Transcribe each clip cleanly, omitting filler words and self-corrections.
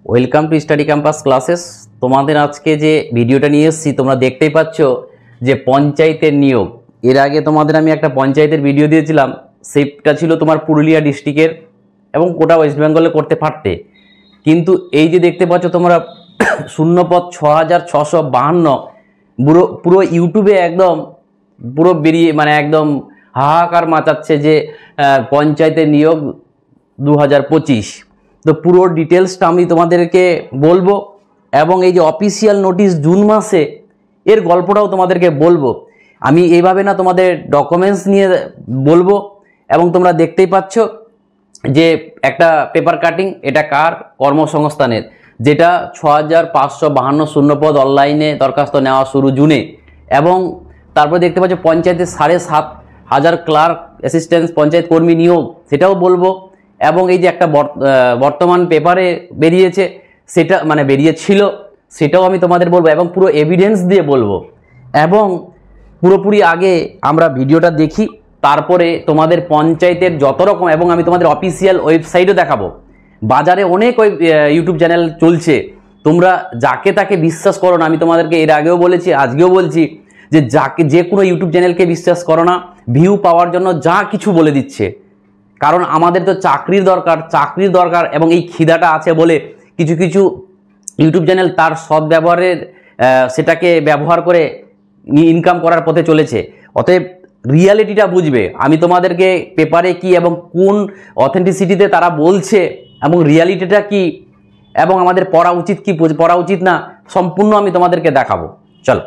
Welcome to study campus classes. তোমাদের আজকে যে ভিডিওটা নিয়ে এসেছি তোমরা দেখতেই পাচ্ছ যে পঞ্চায়েতের নিয়োগ। এর আগে তোমাদের আমি একটা পঞ্চায়েতের ভিডিও দিয়েছিলাম, সেটা ছিল তোমার পুরুলিয়া ডিস্ট্রিক্টের এবং গোটা ওয়েস্ট বেঙ্গলে করতে পারতে, কিন্তু এই যে দেখতে পাচ্ছ তোমরা শূন্যপদ 6652 পুরো ইউটিউবে একদম পুরো বেরিয়ে মানে একদম হাহাকার মাচাচ্ছে যে পঞ্চায়েতের নিয়োগ 2025। তো পুরো ডিটেলসটা আমি তোমাদেরকে বলবো এবং এই যে অফিসিয়াল নোটিশ জুন মাসে এর গল্পটাও তোমাদেরকে বলবো। আমি এইভাবে না তোমাদের ডকুমেন্টস নিয়ে বলবো এবং তোমরা দেখতেই পাচ্ছ যে একটা পেপার কাটিং, এটা কার কর্মসংস্থানের, যেটা 6552 শূন্যপদ অনলাইনে দরখাস্ত নেওয়া শুরু জুনে, এবং তারপরে দেখতে পাচ্ছ পঞ্চায়েতের 7500 ক্লার্ক অ্যাসিস্ট্যান্ট পঞ্চায়েত কর্মী নিয়োগ, সেটাও বলবো। এবং এই যে একটা বর্তমান পেপারে বেরিয়েছে, সেটা মানে বেরিয়েছিল, সেটাও আমি তোমাদের বলবো এবং পুরো এভিডেন্স দিয়ে বলবো। এবং পুরোপুরি আগে আমরা ভিডিওটা দেখি, তারপরে তোমাদের পঞ্চায়েতের যত রকম, এবং আমি তোমাদের অফিসিয়াল ওয়েবসাইটও দেখাবো। বাজারে অনেক ইউটিউব চ্যানেল চলছে, তোমরা যাকে তাকে বিশ্বাস করো না। আমি তোমাদেরকে এর আগেও বলেছি, আজকেও বলছি যে যে কোনো ইউটিউব চ্যানেলকে বিশ্বাস করো না, ভিউ পাওয়ার জন্য যা কিছু বলে দিচ্ছে। কারণ আমাদের তো চাকরির দরকার এবং এই খিদাটা আছে বলে কিছু কিছু ইউটিউব চ্যানেল তার সদ্ব্যবহারের সেটাকে ব্যবহার করে ইনকাম করার পথে চলেছে। অতএব রিয়ালিটিটা বুঝবে। আমি তোমাদেরকে পেপারে কি এবং কোন অথেন্টিসিটিতে তারা বলছে এবং রিয়ালিটিটা কি এবং আমাদের পড়া উচিত কি পড়া উচিত না, সম্পূর্ণ আমি তোমাদেরকে দেখাবো। চলো,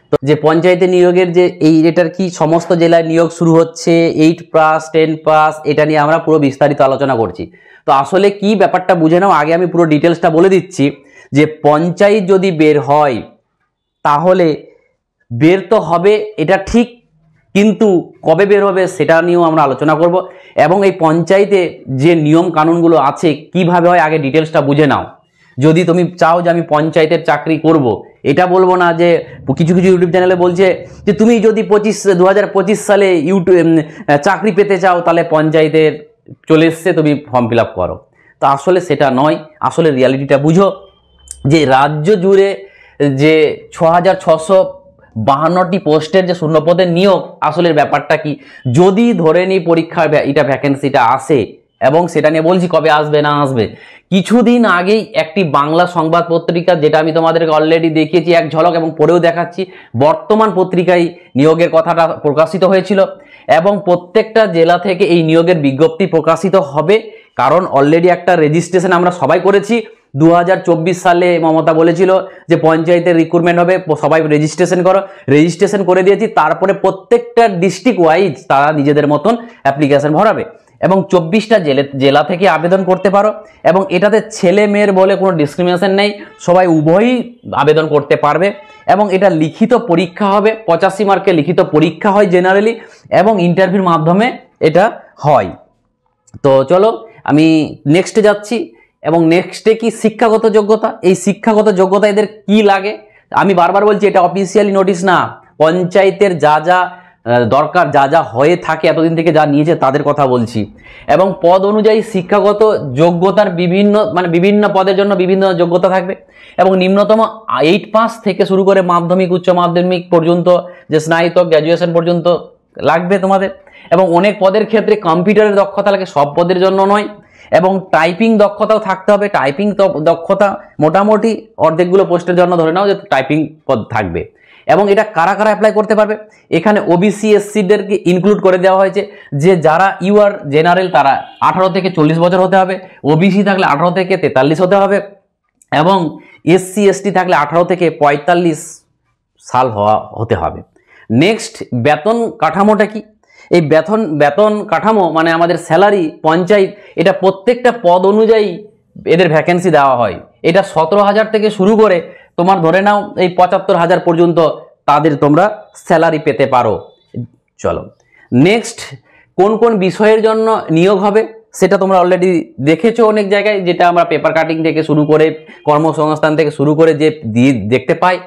তো যে পঞ্চায়েতে নিয়োগের যে এটার কি সমস্ত জেলায় নিয়োগ শুরু হচ্ছে, 8 পাস 10 পাস, এটা নিয়ে আমরা পুরো বিস্তারিত আলোচনা করছি। তো আসলে কি ব্যাপারটা বুঝে নাও, আগে আমি পুরো ডিটেলসটা বলে দিচ্ছি যে পঞ্চায়েত যদি বের হয় তাহলে বের তো হবে, এটা ঠিক, কিন্তু কবে বের হবে সেটা নিয়েও আমরা আলোচনা করব। এবং এই পঞ্চায়েতে যে নিয়ম কানুনগুলো আছে কিভাবে হয় আগে ডিটেলসটা বুঝে নাও। যদি তুমি চাও যে আমি পঞ্চায়েতের চাকরি করব, এটা বলবো না যে কিছু কিছু ইউটিউব চ্যানেলে বলছে যে তুমি যদি 2025 সালে চাকরি পেতে চাও তাহলে পঞ্চায়েতের চলে এসছে, তুমি ফর্ম ফিল আপ করো। তো আসলে সেটা নয়, আসলে রিয়ালিটিটা বুঝো যে রাজ্য জুড়ে যে 6652টি পোস্টের যে শূন্যপদের নিয়োগ, আসলে ব্যাপারটা কি। যদি ধরে নিই পরীক্ষার এটা ভ্যাকেন্সিটা আসে, এবং সেটা নিয়ে বলছি কবে আসবে না আসবে। কিছুদিন আগেই একটি বাংলা সংবাদ পত্রিকা, যেটা আমি তোমাদেরকে অলরেডি দেখিয়েছি এক ঝলক এবং পরেও দেখাচ্ছি, বর্তমান পত্রিকায় নিয়োগের কথাটা প্রকাশিত হয়েছিল এবং প্রত্যেকটা জেলা থেকে এই নিয়োগের বিজ্ঞপ্তি প্রকাশিত হবে। কারণ অলরেডি একটা রেজিস্ট্রেশন আমরা সবাই করেছি। 2024 সালে মমতা বলেছিল যে পঞ্চায়েতের রিক্রুটমেন্ট হবে, সবাই রেজিস্ট্রেশন করো, রেজিস্ট্রেশন করে দিয়েছি। তারপরে প্রত্যেকটা ডিস্ট্রিক্ট ওয়াইজ তারা নিজেদের মতন অ্যাপ্লিকেশন ভরাবে এবং 24টা জেলা থেকে আবেদন করতে পারো। এবং এটাতে ছেলে মেয়ের বলে কোনো ডিসক্রিমিনেশন নেই, সবাই উভয়ই আবেদন করতে পারবে। এবং এটা লিখিত পরীক্ষা হবে, 85 মার্কের লিখিত পরীক্ষা হয় জেনারেলি, এবং ইন্টারভিউর মাধ্যমে এটা হয়। তো চলো আমি নেক্সটে যাচ্ছি। এবং নেক্সটে কি শিক্ষাগত যোগ্যতা, এই শিক্ষাগত যোগ্যতা এদের কি লাগে। আমি বারবার বলছি এটা অফিসিয়ালি নোটিশ না, পঞ্চায়েতের যা যা দরকার, যা যা হয়ে থাকে এতদিন থেকে যা নিয়েছে তাদের কথা বলছি। এবং পদ অনুযায়ী শিক্ষাগত যোগ্যতার বিভিন্ন পদের জন্য বিভিন্ন যোগ্যতা থাকবে। এবং নিম্নতম 8 পাস থেকে শুরু করে মাধ্যমিক উচ্চ মাধ্যমিক পর্যন্ত, যে স্নাতক গ্র্যাজুয়েশন পর্যন্ত লাগবে তোমাদের। এবং অনেক পদের ক্ষেত্রে কম্পিউটারের দক্ষতা লাগে, সব পদের জন্য নয়। এবং টাইপিং দক্ষতাও থাকতে হবে। টাইপিং দক্ষতা মোটামুটি অর্ধেকগুলো পোস্টের জন্য ধরে নাও যে টাইপিং পদ থাকবে। এবং এটা কারা কারা অ্যাপ্লাই করতে পারবে, এখানে ওবিসি এসসিদেরকে ইনক্লুড করে দেওয়া হয়েছে, যে যারা ইউআর জেনারেল তারা 18 থেকে 40 বছর হতে হবে, ওবিসি থাকলে 18 থেকে 43 হতে হবে, এবং এসসি এসটি থাকলে 18 থেকে 45 সাল হতে হবে। নেক্সট, বেতন কাঠামোটা কি। এই বেতন কাঠামো মানে আমাদের স্যালারি পঞ্চায়েত, এটা প্রত্যেকটা পদ অনুযায়ী এদের ভ্যাকেন্সি দেওয়া হয়। এটা 17,000 থেকে শুরু করে তোমার ধরে নাও এই 75,000 পর্যন্ত তাদের তোমরা স্যালারি পেতে পারো। চলো নেক্সট, কোন কোন বিষয়ের জন্য নিয়োগ হবে সেটা তোমরা অলরেডি দেখেছো অনেক জায়গায়, যেটা আমরা পেপার কাটিং থেকে শুরু করে কর্মসংস্থান থেকে শুরু করে যে দেখতে পাই।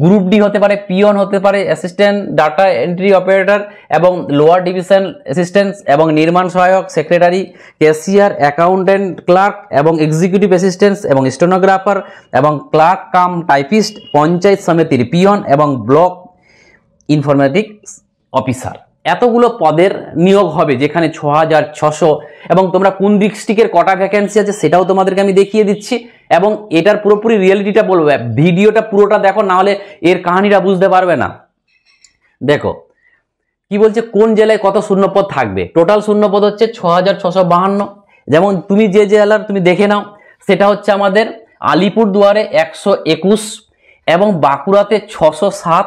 গ্রুপ ডি হতে পারে পিয়ন, হতে পারে অ্যাসিস্ট্যান্ট ডাটা এন্ট্রি অপারেটর এবং লোয়ার ডিভিশন অ্যাসিস্ট্যান্ট এবং নির্মাণ সহায়ক, সেক্রেটারি, ক্যাশিয়ার, অ্যাকাউন্টেন্ট, ক্লার্ক এবং এক্সিকিউটিভ অ্যাসিস্ট্যান্ট এবং স্টেনোগ্রাফার এবং ক্লার্ক কাম টাইপিস্ট, পঞ্চায়েত সমিতির পিয়ন এবং ব্লক ইনফরমেটিক্স অফিসার। এতগুলো পদের নিয়োগ হবে, যেখানে 6600 এবং তোমরা কোন ডিস্ট্রিক্টের কটা ভ্যাকেন্সি আছে সেটাও তোমাদেরকে আমি দেখিয়ে দিচ্ছি এবং এটার পুরোপুরি রিয়েলিটিটা বলবো। ভিডিওটা পুরোটা দেখো, না হলে এর কাহিনীটা বুঝতে পারবে না। দেখো কি বলছে, কোন জেলায় কত শূন্যপদ থাকবে। টোটাল শূন্যপদ হচ্ছে 6652। যেমন তুমি যে জেলার তুমি দেখে নাও, সেটা হচ্ছে আমাদের আলিপুরদুয়ারে 121 এবং বাঁকুড়াতে 607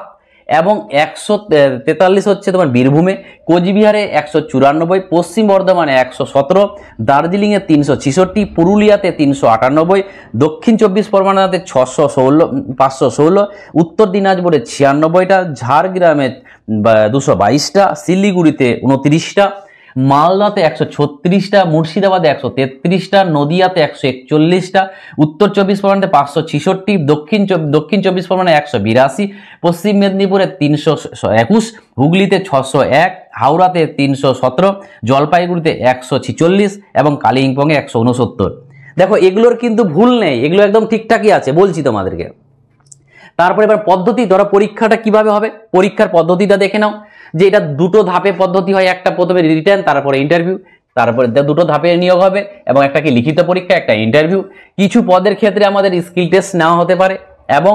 এবং 143 হচ্ছে তোমার বীরভূমে, কোচবিহারে 194, পশ্চিম বর্ধমানে 117, দার্জিলিংয়ে 366, পুরুলিয়াতে 398, দক্ষিণ 24 পরগনাতে 516, উত্তর দিনাজপুরে 96টা, ঝাড়গ্রামে 222টা, শিলিগুড়িতে 29টা, মালদাতে 136টা, মুর্শিদাবাদে 133টা, নদিয়াতে 141টা, উত্তর 24 পরগনাতে 566, দক্ষিণ 24 পরগনায় 182, পশ্চিম মেদিনীপুরে 321, হুগলিতে 601, হাওড়াতে 317, জলপাইগুড়িতে 146 এবং কালিম্পংয়ে 169। দেখো এগুলোর কিন্তু ভুল নেই, এগুলো একদম ঠিকঠাকই আছে, বলছি তোমাদেরকে। তারপরে এবার পদ্ধতি, ধরো পরীক্ষাটা কিভাবে হবে, পরীক্ষার পদ্ধতিটা দেখে নাও যে এটা দুটো ধাপে পদ্ধতি হয়। একটা প্রথমে রিটেন, তারপরে ইন্টারভিউ, তারপরে দুটো ধাপে নিয়োগ হবে এবং একটা কি লিখিত পরীক্ষা, একটা ইন্টারভিউ। কিছু পদের ক্ষেত্রে আমাদের স্কিল টেস্ট নেওয়া হতে পারে এবং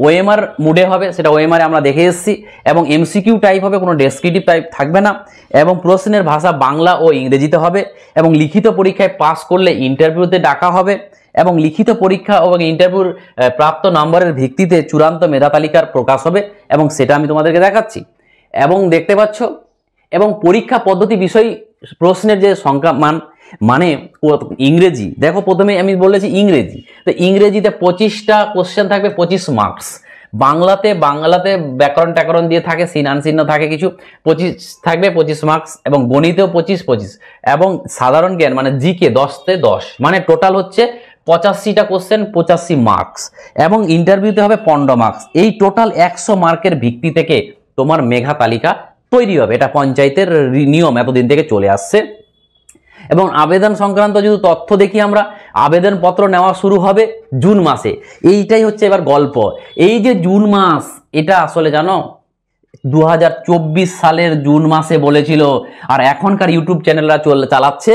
ওএমআর মুডে হবে, সেটা ওএমআর আমরা দেখে এসেছি, এবং এমসিকিউ টাইপ হবে, কোনো ডেসক্রিপটিভ টাইপ থাকবে না, এবং প্রশ্নের ভাষা বাংলা ও ইংরেজিতে হবে, এবং লিখিত পরীক্ষায় পাস করলে ইন্টারভিউতে ডাকা হবে এবং লিখিত পরীক্ষা এবং ইন্টারভিউর প্রাপ্ত নম্বরের ভিত্তিতে চূড়ান্ত মেধা তালিকার প্রকাশ হবে এবং সেটা আমি তোমাদেরকে দেখাচ্ছি এবং দেখতে পাচ্ছ। এবং পরীক্ষা পদ্ধতি বিষয় প্রশ্নের যে সংখ্যা মানে ইংরেজি, দেখো প্রথমে আমি বলেছি ইংরেজি, তো ইংরেজিতে 25টা কোশ্চেন থাকবে, 25 মার্কস। বাংলাতে ব্যাকরণ ট্যাকরণ দিয়ে থাকে, চিহ্ন থাকে কিছু, 25 থাকবে, 25 মার্কস, এবং গণিতেও 25 এবং সাধারণ জ্ঞান মানে জিকে 10তে 10, মানে টোটাল হচ্ছে 85টা কোশ্চেন, 85 মার্কস, এবং ইন্টারভিউতে হবে 15 মার্কস। এই টোটাল 100 মার্কের ভিত্তি থেকে তোমার মেধা তালিকা তৈরি হবে। এটা পঞ্চায়েতের নিয়ম এতদিন থেকে চলে আসছে। এবং আবেদন সংক্রান্ত যদি তথ্য দেখি আমরা, আবেদনপত্র নেওয়া শুরু হবে জুন মাসে। এইটাই হচ্ছে এবার গল্প। এই যে জুন মাস, এটা আসলে জানো 2024 সালের জুন মাসে বলেছিল, আর এখনকার ইউটিউব চ্যানেলরা চালাচ্ছে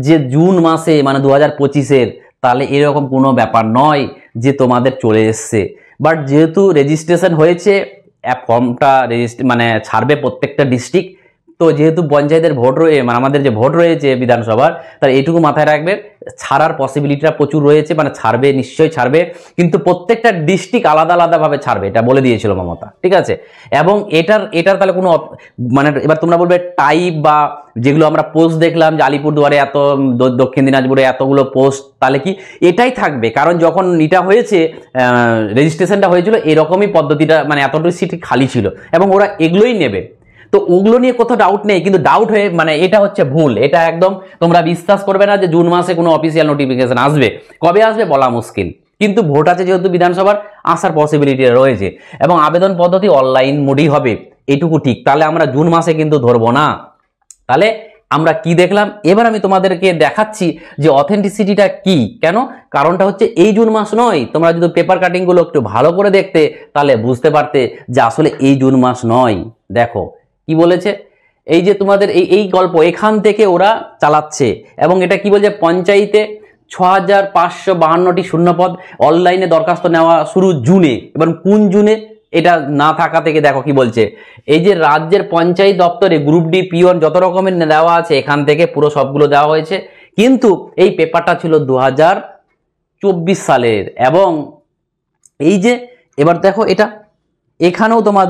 যে জুন মাসে মানে 2025-এর। তাহলে এরকম কোনো ব্যাপার নয় যে তোমাদের চলে এসছে, বাট যেহেতু রেজিস্ট্রেশন হয়েছে, ফর্মটা মানে ছাড়বে প্রত্যেকটা ডিস্ট্রিক্ট, তো যেহেতু পঞ্চায়েতের ভোট মানে আমাদের যে ভোট রয়েছে বিধানসভার, তার এইটুকু মাথায় রাখবে, ছাড়ার পসিবিলিটিটা প্রচুর রয়েছে, মানে ছাড়বে, নিশ্চয়ই ছাড়বে, কিন্তু প্রত্যেকটা ডিস্ট্রিক্ট আলাদা আলাদাভাবে ছাড়বে, এটা বলে দিয়েছিল মমতা, ঠিক আছে। এবং এটার তাহলে কোনো মানে এবার তোমরা বলবে টাইপ বা যেগুলো আমরা পোস্ট দেখলাম যে আলিপুরদুয়ারে এত, দক্ষিণ দিনাজপুরে এতগুলো পোস্ট, তাহলে কি এটাই থাকবে? কারণ যখন এটা হয়েছে, রেজিস্ট্রেশনটা হয়েছিল, এরকমই পদ্ধতিটা, মানে এতটুকু সিট খালি ছিল এবং ওরা এগুলোই নেবে। তো ওগুলো নিয়ে কোথাও ডাউট নেই, কিন্তু ডাউট হয়ে মানে এটা হচ্ছে ভুল। এটা একদম তোমরা বিশ্বাস করবে না যে জুন মাসে কোনো অফিসিয়াল নোটিফিকেশন আসবে, কবে আসবে বলা মুশকিল, কিন্তু ভোট আছে যেহেতু বিধানসভার, আসার পসিবিলিটি রয়েছে। এবং আবেদন পদ্ধতি অনলাইন মোডই হবে, এটুকু ঠিক। তাহলে আমরা জুন মাসে কিন্তু ধরবো না। তাহলে আমরা কি দেখলাম, এবার আমি তোমাদেরকে দেখাচ্ছি যে অথেন্টিসিটিটা কি, কেন, কারণটা হচ্ছে এই জুন মাস নয়। তোমরা যদি পেপার কাটিংগুলো একটু ভালো করে দেখতে, তাহলে বুঝতে পারতে যে আসলে এই জুন মাস নয়। দেখো কি বলেছে, এই যে তোমাদের এই গল্প এখান থেকে ওরা চালাচ্ছে। এবং এটা কি বলছে, পঞ্চায়েতে 6552টি শূন্যপদ, অনলাইনে দরখাস্ত নেওয়া শুরু জুনে। এবার কোন জুনে, এটা না থাকা থেকে দেখো কি বলছে, এই যে রাজ্যের পঞ্চায়েত দপ্তরে গ্রুপ ডি পিওন যত রকমের দেওয়া আছে, এখান থেকে পুরো সবগুলো দেওয়া হয়েছে। কিন্তু এই পেপারটা ছিল 2024 সালের। এবং এই যে এবার দেখো, এখানেও তোমার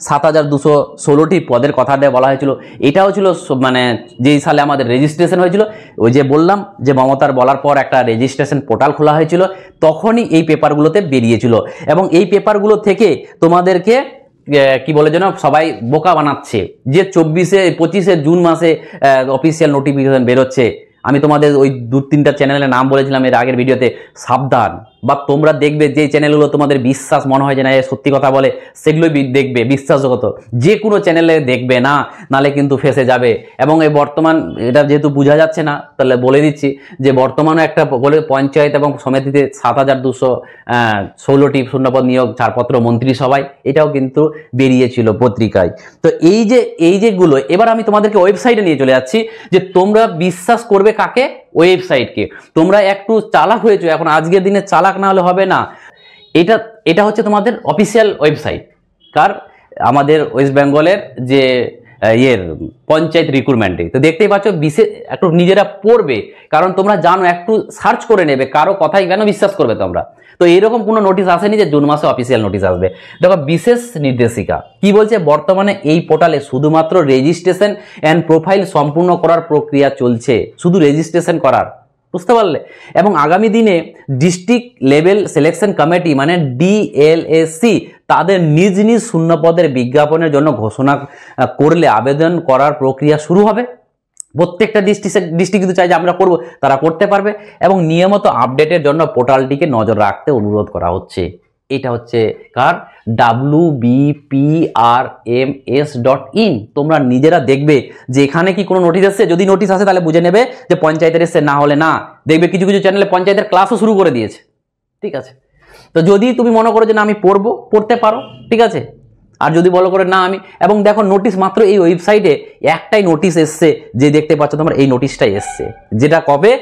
7216টি পদের কথা বলা হয়েছিল। এটাও ছিল মানে যেই সালে আমাদের রেজিস্ট্রেশন হয়েছিল, ওই যে বললাম যে মমতার বলার পর একটা রেজিস্ট্রেশন পোর্টাল খোলা হয়েছিল, তখনই এই পেপারগুলোতে বেরিয়েছিল। এবং এই পেপারগুলো থেকে তোমাদেরকে কি বলে যেন সবাই বোকা বানাচ্ছে যে 25 জুন মাসে অফিসিয়াল নোটিফিকেশন বেরোচ্ছে। আমি তোমাদের ওই 2-3টা চ্যানেলের নাম বলেছিলাম এর আগের ভিডিওতে, সাবধান। বা তোমরা দেখবে যে চ্যানেলগুলো তোমাদের বিশ্বাস মনে হয় যে না সত্যি কথা বলে, সেগুলোই দেখবে বিশ্বাসযোগ্য। যে কোনো চ্যানেলে দেখবে না, নালে কিন্তু ফেসে যাবে। এবং এই বর্তমান এটা যেহেতু বোঝা যাচ্ছে না, তাহলে বলে দিচ্ছি যে বর্তমানে একটা বলে পঞ্চায়েত এবং সমিতিতে 7216টি শূন্যপদ নিয়োগ ছাড়পত্র মন্ত্রিসভায়, এটাও কিন্তু বেরিয়েছিল পত্রিকায়। তো এই যেগুলো এবার আমি তোমাদেরকে ওয়েবসাইটে নিয়ে চলে যাচ্ছি যে তোমরা বিশ্বাস করবে কাকে? ওয়েবসাইটকে। তোমরা একটু চালাক হয়েছো এখন, আজকের দিনে চালাক না হলে হবে না। এটা হচ্ছে তোমাদের অফিসিয়াল ওয়েবসাইট কার? আমাদের ওয়েস্ট বেঙ্গলের যে পঞ্চায়েত রিক্রুটমেন্টে। তো দেখতেই পাচ্ছ, বিশেষ একটু নিজেরা পড়বে, কারণ তোমরা জানো একটু সার্চ করে নেবে, কারো কথাই কেন বিশ্বাস করবে তোমরা। তো এইরকম কোনো নোটিশ আসেনি যে জুন মাসে অফিসিয়াল নোটিশ আসবে। দেখো বিশেষ নির্দেশিকা কি বলছে, বর্তমানে এই পোর্টালে শুধুমাত্র রেজিস্ট্রেশন অ্যান্ড প্রোফাইল সম্পূর্ণ করার প্রক্রিয়া চলছে, শুধু রেজিস্ট্রেশন করার, বুঝতে পারলে। এবং আগামী দিনে ডিস্ট্রিক্ট লেভেল সিলেকশন কমিটি মানে ডিএলএসসি তাদের নিজ নিজ শূন্যপদের বিজ্ঞাপনের জন্য ঘোষণা করলে আবেদন করার প্রক্রিয়া শুরু হবে। প্রত্যেকটা ডিস্ট্রিক্ট কিন্তু চাই যে আমরা করব, তারা করতে পারবে। এবং নিয়মিত আপডেটের জন্য পোর্টালটিকে নজর রাখতে অনুরোধ করা হচ্ছে। এটা হচ্ছে কার? wbprms.in। তোমরা নিজেরা দেখবে যে এখানে কি কোনো নোটিশ আসছে। যদি নোটিশ আসে তাহলে বুঝে নেবে যে পঞ্চায়েতের এসছে, না হলে না। দেখবে কিছু কিছু চ্যানেলে পঞ্চায়েতের ক্লাসও শুরু করে দিয়েছে, ঠিক আছে। তো যদি তুমি মনে করো যে না আমি পড়তে পারো, ঠিক আছে। আর যদি বলো করে না আমি, এবং দেখো নোটিশ মাত্র এই ওয়েবসাইটে একটাই নোটিশ এসছে, যে দেখতে পাচ্ছ তোমরা এই নোটিশটাই এসছে, যেটা কবে?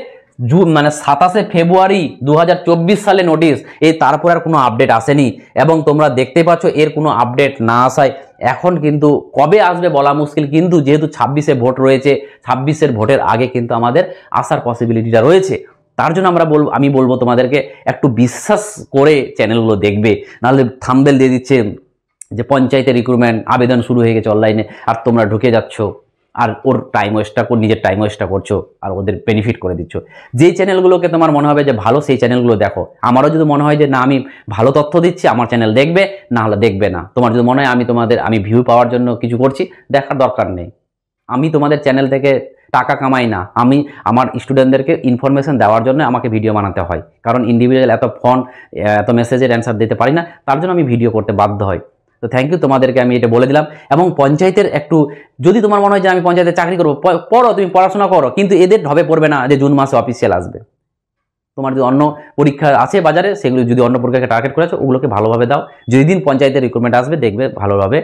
জুন মানে 27 ফেব্রুয়ারি 2024 সালে নোটিশ। তারপর আর কোনো আপডেট আসেনি। এবং তোমরা দেখতে পাচ্ছ এর কোনো আপডেট না আসায় এখন কিন্তু কবে আসবে বলা মুশকিল। কিন্তু যেহেতু 26-এ ভোট রয়েছে, 26-এর ভোটের আগে কিন্তু আমাদের আসার পসিবিলিটিটা রয়েছে। তার জন্য আমি বলবো তোমাদেরকে একটু বিশ্বাস করে চ্যানেলগুলো দেখবে, নাহলে থাম্বনেল দিয়ে দিচ্ছে যে পঞ্চায়েতের রিক্রুটমেন্ট আবেদন শুরু হয়ে গেছে অনলাইনে, আর তোমরা ঢুকে যাচ্ছ আর ওর নিজের টাইম ওয়েস্টটা করছো, আর ওদের বেনিফিট করে দিচ্ছ। যেই চ্যানেলগুলোকে তোমার মনে হবে যে ভালো, সেই চ্যানেলগুলো দেখো। আমারও যদি মনে হয় যে না আমি ভালো তথ্য দিচ্ছি, আমার চ্যানেল দেখবে, না হলে দেখবে না। তোমার যদি মনে হয় আমি ভিউ পাওয়ার জন্য কিছু করছি, দেখার দরকার নেই। আমি তোমাদের চ্যানেল থেকে টাকা কামাই না, আমি আমার স্টুডেন্টদেরকে ইনফরমেশন দেওয়ার জন্য আমাকে ভিডিও বানাতে হয়, কারণ ইন্ডিভিজুয়াল এত মেসেজের অ্যান্সার দিতে পারি না, তার জন্য আমি ভিডিও করতে বাধ্য হই। তো থ্যাংক ইউ, তোমাদেরকে আমি এটা বলে দিলাম। এবং পঞ্চায়েতের একটু যদি তোমার মনে হয় যে আমি পঞ্চায়েতে চাকরি করবো, পড়ো, তুমি পড়াশোনা করো, কিন্তু এদের ঢবে পড়বে না যে জুন মাসে অফিসিয়াল আসবে। তোমার যদি অন্য পরীক্ষা আছে বাজারে, সেগুলো যদি অন্য পরীক্ষাকে টার্গেট করেছো, ওগুলোকে ভালোভাবে দাও। যেদিন পঞ্চায়েতের রিক্রুটমেন্ট আসবে দেখবে ভালোভাবে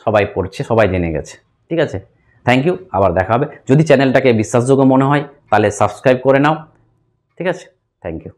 সবাই পড়ছে, সবাই জেনে গেছে, ঠিক আছে। থ্যাংক ইউ, আবার দেখা হবে। যদি চ্যানেলটাকে বিশ্বাসযোগ্য মনে হয় তাহলে সাবস্ক্রাইব করে নাও, ঠিক আছে। Thank you.